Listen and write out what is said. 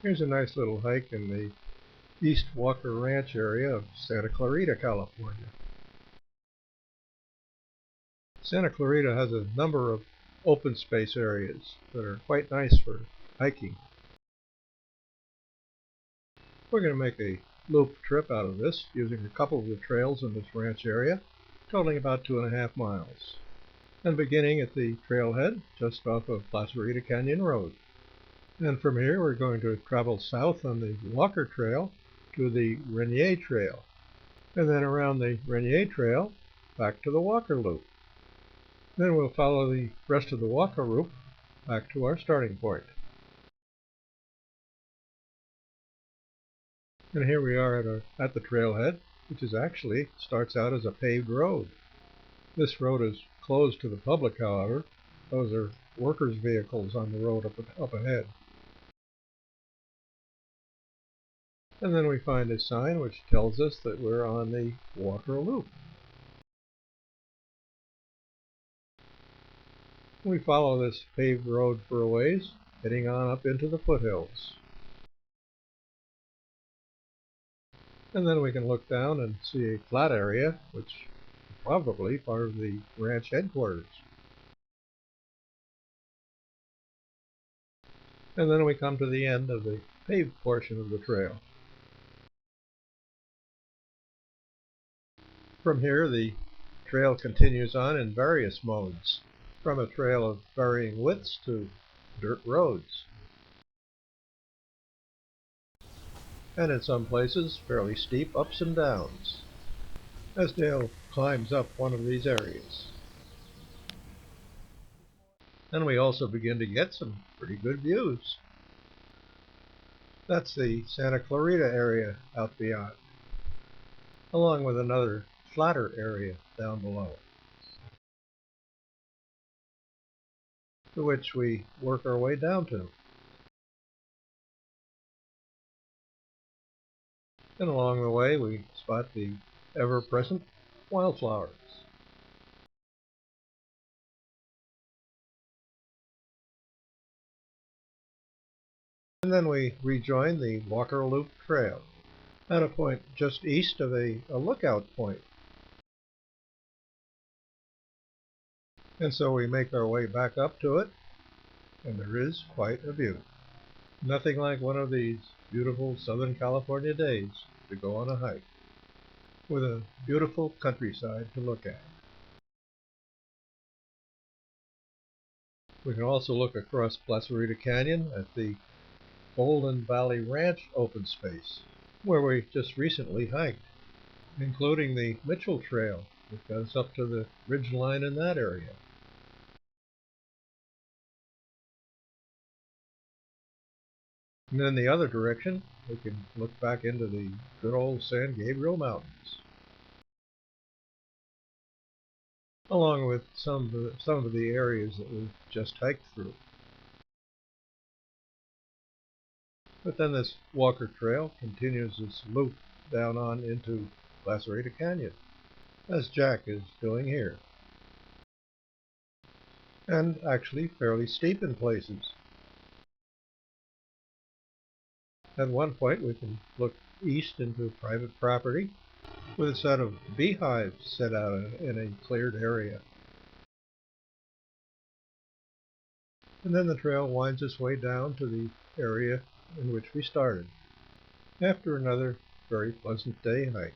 Here's a nice little hike in the East Walker Ranch area of Santa Clarita, California. Santa Clarita has a number of open space areas that are quite nice for hiking. We're going to make a loop trip out of this using a couple of the trails in this ranch area, totaling about 2.5 miles, and beginning at the trailhead just off of Placarita Canyon Road. And from here we're going to travel south on the Walker Trail to the Renier Trail, and then around the Renier Trail back to the Walker Loop. Then we'll follow the rest of the Walker Loop back to our starting point. And here we are at the trailhead, which actually starts out as a paved road. This road is closed to the public, however. Those are workers' vehicles on the road up ahead. And then we find a sign which tells us that we're on the Walker Loop. We follow this paved road for a ways, heading on up into the foothills. And then we can look down and see a flat area, which is probably part of the ranch headquarters. And then we come to the end of the paved portion of the trail. From here, the trail continues on in various modes, from a trail of varying widths to dirt roads, and in some places fairly steep ups and downs, as Dale climbs up one of these areas. And we also begin to get some pretty good views. That's the Santa Clarita area out beyond, along with another flatter area down below, to which we work our way down to. And along the way we spot the ever-present wildflowers. And then we rejoin the Walker Loop Trail at a point just east of a lookout point. And so we make our way back up to it, and there is quite a view. Nothing like one of these beautiful Southern California days to go on a hike, with a beautiful countryside to look at. We can also look across Placarita Canyon at the Golden Valley Ranch open space, where we just recently hiked, including the Mitchell Trail, which got us up to the ridge line in that area. And in the other direction, we can look back into the good old San Gabriel Mountains, along with some of the areas that we've just hiked through. But then this Walker Trail continues its loop down on into Placarita Canyon, as Jack is doing here, and actually fairly steep in places. At one point we can look east into private property with a set of beehives set out in a cleared area. And then the trail winds its way down to the area in which we started, after another very pleasant day hike.